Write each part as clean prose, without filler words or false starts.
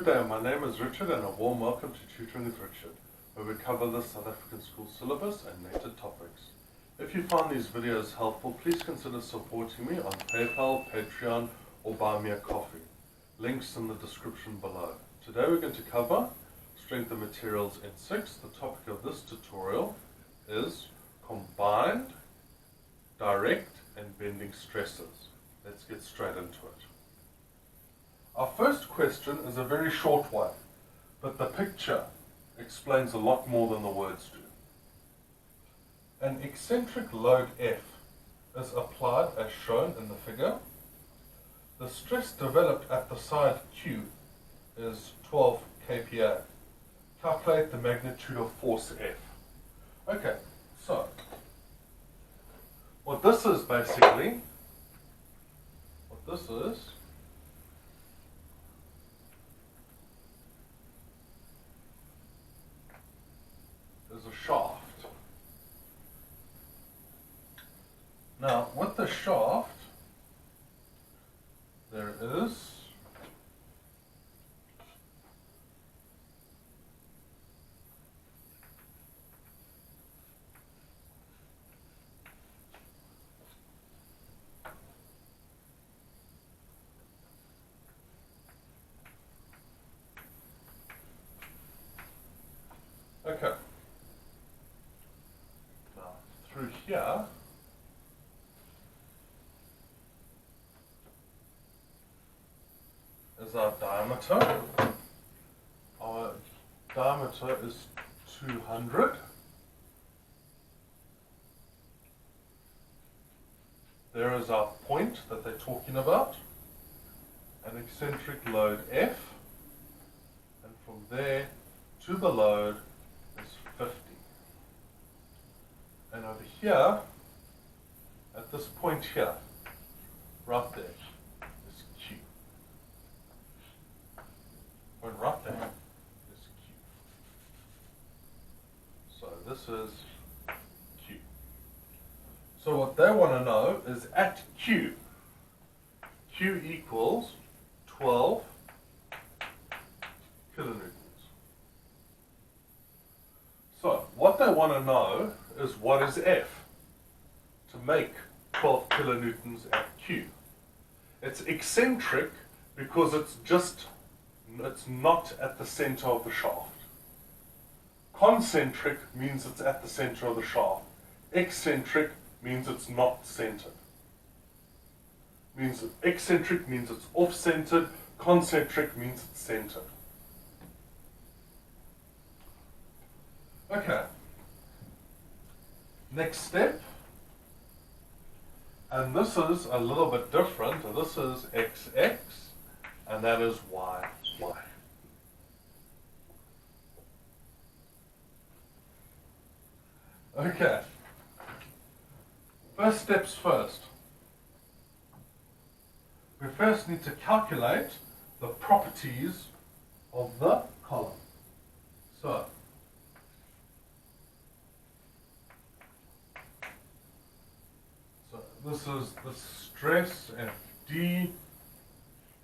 Good day, my name is Richard and a warm welcome to Tutoring with Richard, where we cover the South African school syllabus and related topics. If you find these videos helpful, please consider supporting me on PayPal, Patreon or Buy Me a Coffee. Links in the description below. Today we're going to cover Strength of Materials in 6. The topic of this tutorial is combined, direct and bending stresses. Let's get straight into it. Our first question is a very short one, but the picture explains a lot more than the words do. An eccentric load F is applied as shown in the figure. The stress developed at the side Q is 12 kPa. Calculate the magnitude of force F. Okay, so what this is basically, is a shaft. Now, with the shaft, there is okay. Now, through here, is our diameter. Our diameter is 200. There is our point that they're talking about, an eccentric load F, and from there to the load is 50. And over here, at this point here, right there, is Q. And right there is Q. So this is Q. So what they want to know is at Q, Q equals 12 kilonewtons. So what they want to know is what is F to make 12 kilonewtons at Q. It's eccentric because it's not at the center of the shaft. Concentric means it's at the center of the shaft. Eccentric means it's not centered. Eccentric means it's off-centered. Concentric means it's centered. Okay. Next step. And this is a little bit different. This is XX, and that is YY. Okay. First steps first. We first need to calculate the properties of the column. So this is the stress FD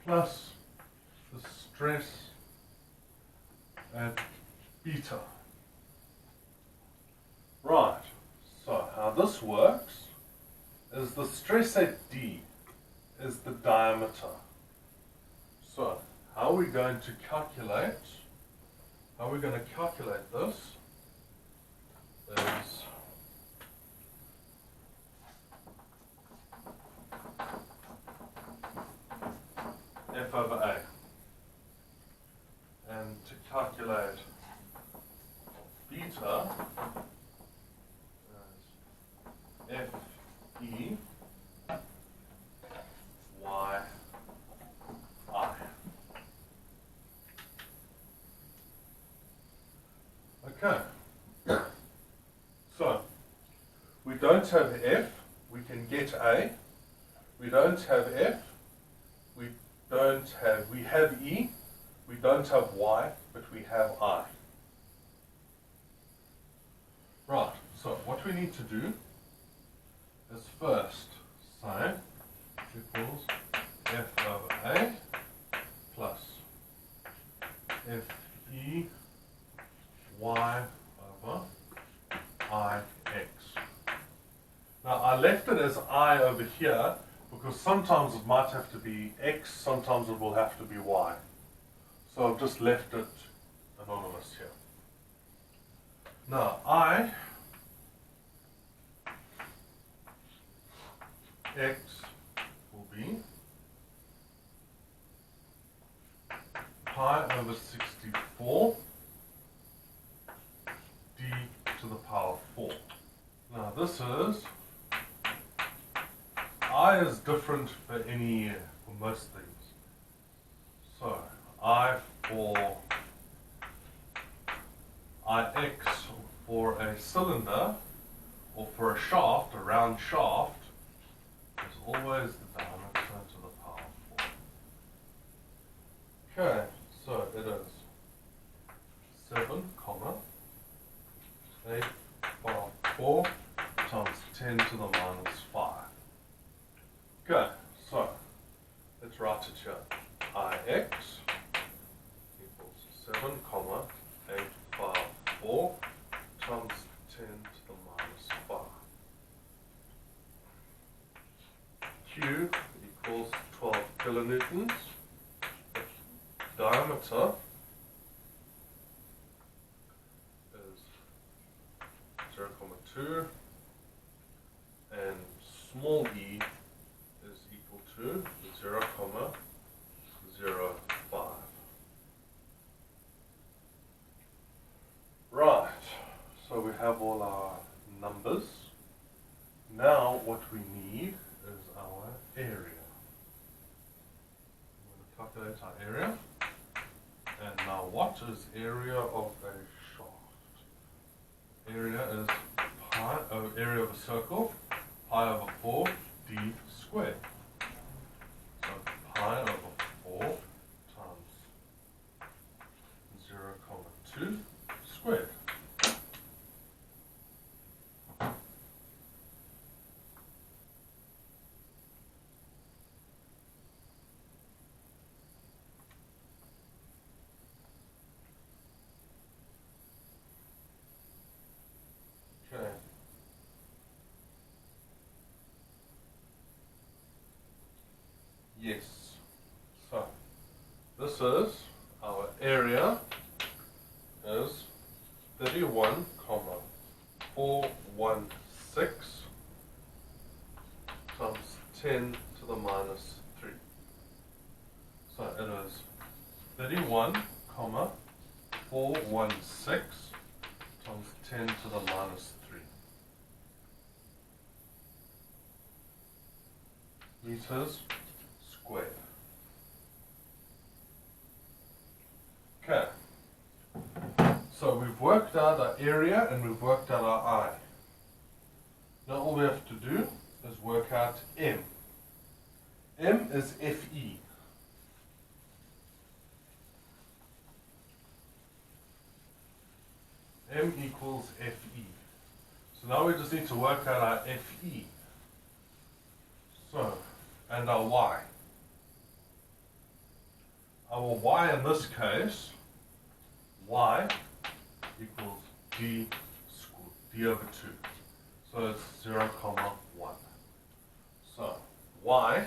plus the stress at beta. Right, so how this works is the stress at D is the diameter. So how are we going to calculate this is F over A. And to calculate beta is FE YI. Okay. So we don't have F, we can get A. We don't have F, we have E, we don't have Y, but we have I. Right, so what we need to do is first say equals F over A plus Fe y over Ix. Now I left it as I over here because sometimes it might have to be X, sometimes it will have to be Y. So I've just left it anonymous here. Now I X will be pi over 64 d to the power 4. Now this is, I is different for most things. So I for Ix for a cylinder or for a shaft, a round shaft, is always the diameter to the power 4. Okay, so it is 7, 8 bar 4 times 10 to the minus 5. Okay, so let's write it here. Ix equals 7, 8 bar 4 times 10 to the minus 5. Q equals 12 kilonewtons. Diameter is 0,2 and small e is equal to 0,05. Right, so we have all our numbers. Now what we need is our area. We're going to calculate our area. And now what is area of a shaft? Area is pi, area of a circle, pi over 4 d squared. So pi over 4 times 0,2 squared. Okay. Yes. So this is our area is 31,416 times 10 to the minus 3. So it is 31,416 times 10 to the minus 3 meters squared. Okay, so we've worked out our area and we've worked out our I. Now all we have to do is work out M. M is Fe. M equals Fe. So now we just need to work out our Fe. So, and our Y. Our Y in this case, Y equals D over 2. So it's 0,1. So Y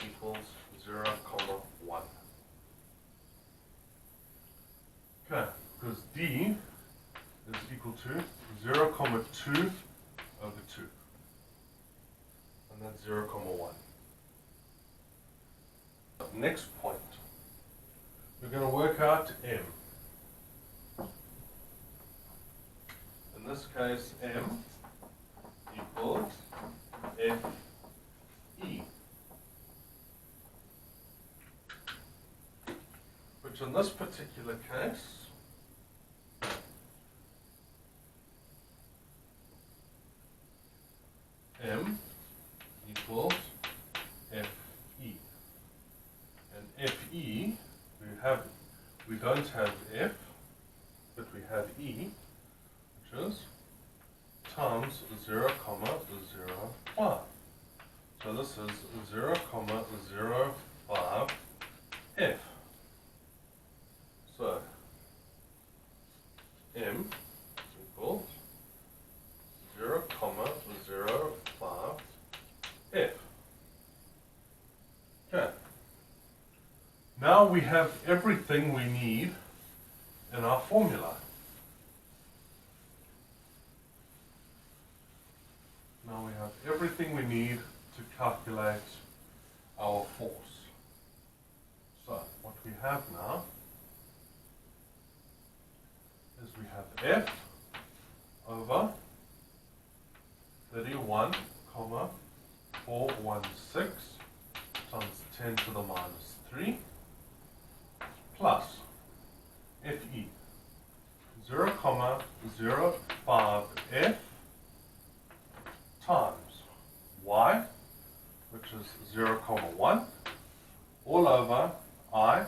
equals 0,1. Okay, because D is equal to 0,2 over 2. And that's 0,1. Next point. We're going to work out M. In this case, M equals Fe, which in this particular case M equals Fe. And Fe, we don't have F, but we have E, which is times 0,05. So this is 0,05 F. we have everything we need in our formula. Now we have everything we need to calculate our force. So what we have now is we have F over 31,416 times 10 to the minus 3 plus Fe 0,05F times Y, which is 0,1, all over I,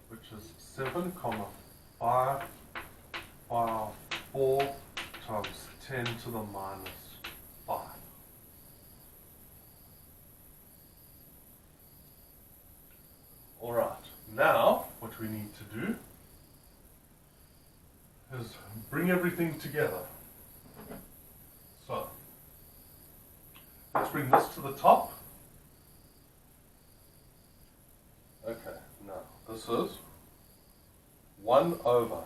which is 7,554 times 10 to the minus 5. Alright, now what we need to do is bring everything together. So, let's bring this to the top. Okay, now this is 1 over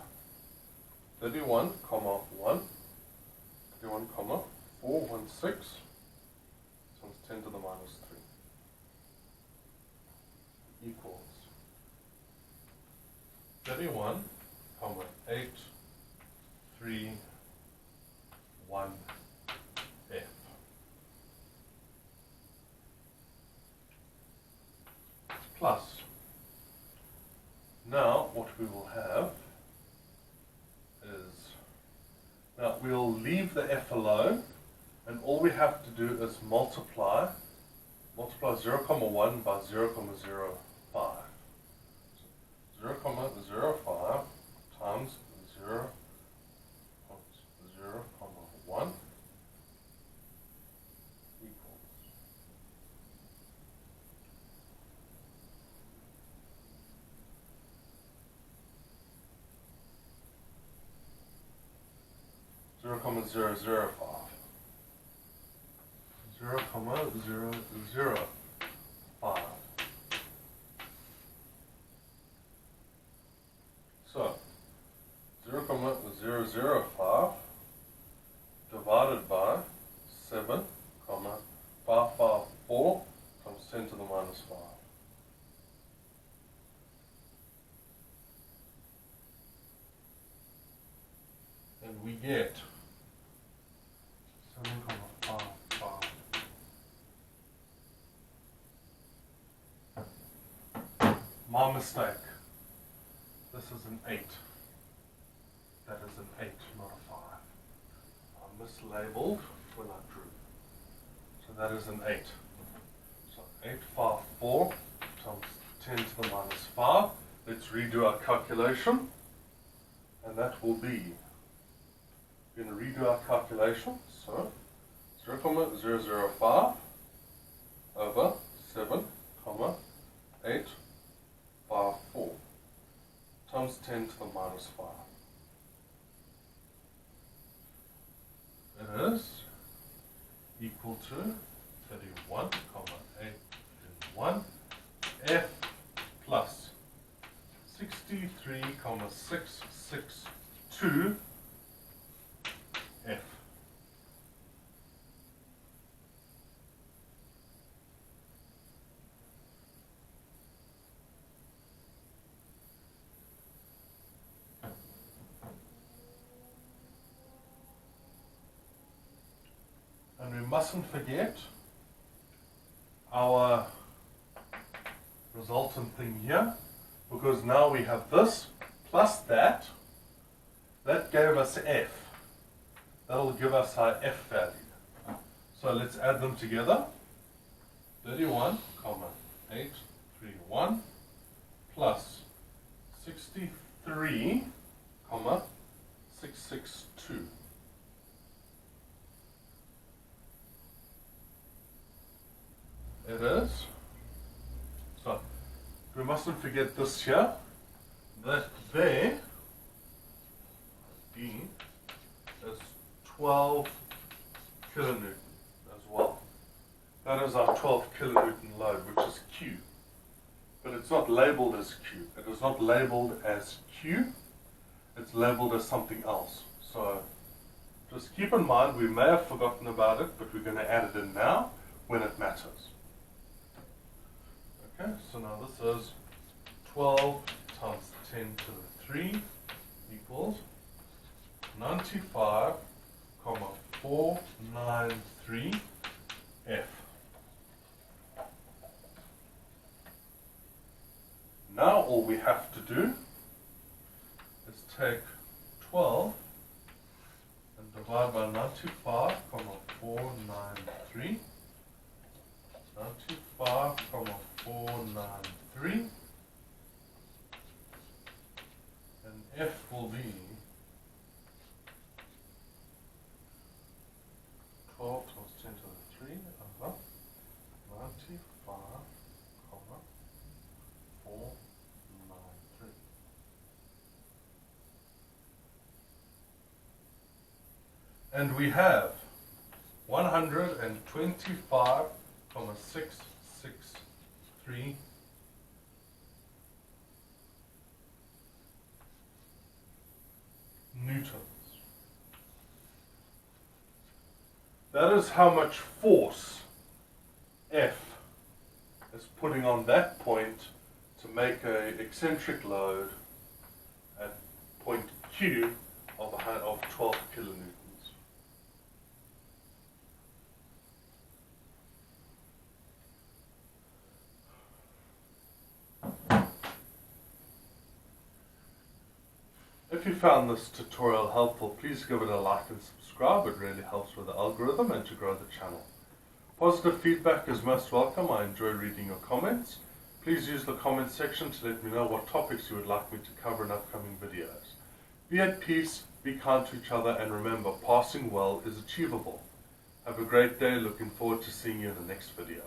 31,416 times 10 to the minus 3 equals 31,831F. Plus, now what we will have is, now we'll leave the F alone, and all we have to do is multiply 0,1 by 0,05. 0,05 times 0,01 equals 0,005. 0,005. So 0,005 divided by 7,554 times 10 to the minus 5. And we get 7,554. My mistake. This is an 8. That is an 8, not a 5. I mislabeled when I drew. So that is an 8. So 854 times 10 to the minus 5. Let's redo our calculation. And that will be, we're going to redo our calculation. So 0,005 over 7,854 times 10 to the minus 5. It is equal to 31,831 F plus 63,662 F. And we mustn't forget our resultant thing here, because now we have this plus that. That gave us F. That'll give us our F value. So let's add them together. 31,831 plus 63,662. It is. So we mustn't forget this here. That there D is 12 kilonewton as well. That is our 12 kilonewton load, which is Q. but it's not labeled as Q. It is not labeled as Q, it's labeled as something else. So just keep in mind, we may have forgotten about it, but we're going to add it in now when it matters. Okay, so now this is 12 times 10 to the 3 equals 95,493 F. Now all we have to do is take 12 and divide by 95,493. 95,493, and F will be 12 times 10 to the 3 over 95,493. And we have 125,663 newtons. That is how much force F is putting on that point to make an eccentric load at point Q of 12 kilonewtons. If you found this tutorial helpful, please give it a like and subscribe. It really helps with the algorithm and to grow the channel. Positive feedback is most welcome. I enjoy reading your comments. Please use the comment section to let me know what topics you would like me to cover in upcoming videos. Be at peace, be kind to each other, and remember, passing well is achievable. Have a great day. Looking forward to seeing you in the next video.